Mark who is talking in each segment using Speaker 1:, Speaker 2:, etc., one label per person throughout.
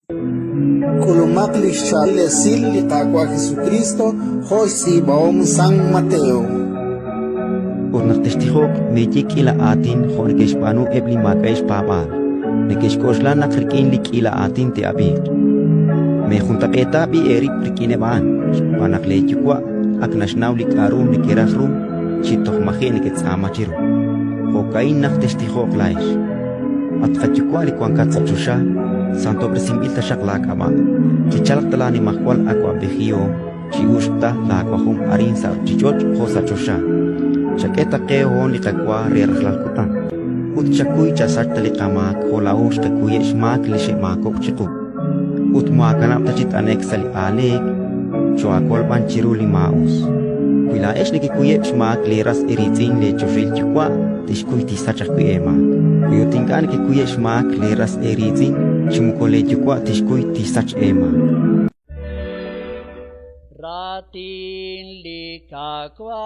Speaker 1: Kulumakli siya lesil li kakwa Jesucristo, Jose Baom San Mateo.
Speaker 2: Unak testihok mejik ila atin jorgesh panu ebli makaish papal. Nekesh koslan nakrikin lik ila atin te abi. Me junta peta bi erik prikine ban. Panak lejukwa ak nasnaw lik arun nikerahru chitoh mahin ket sama chiru. Hokain nak testihok laish. At kachukwa likwan katsachusha santo presimbil tashak lakama. Chichalak talani makwal akwa behiyo. Chiushta la akwahum arin sa chichoch hosa chusha. Chaketa ke hon li kakwa rerhlal kutan. Ut chakuy chasat tali kamak holaus kakuy shmak li shemakok chiku. Ut muakanap tachit anex sali alek choakol panchiru li maus. Kuila esh ni kikuy shmak leras eritzin le choril chukwa tishkuy tisachak kuy emak. Kuyutinkan kikuy shmak leras eritzin chumukole chukwa tishkuy tisach emak.
Speaker 3: Ratin likakwa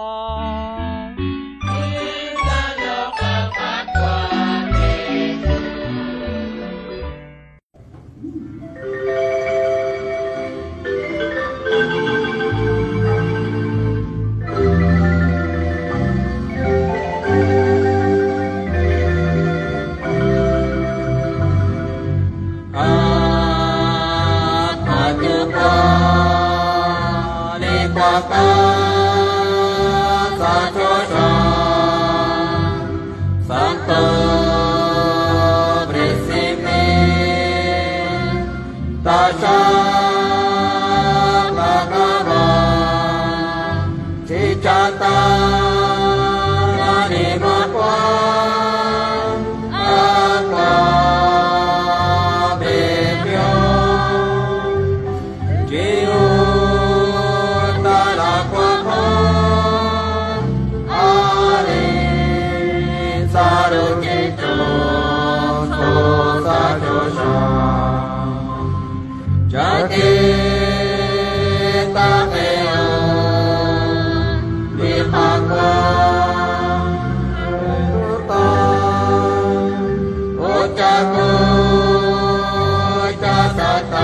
Speaker 4: Sata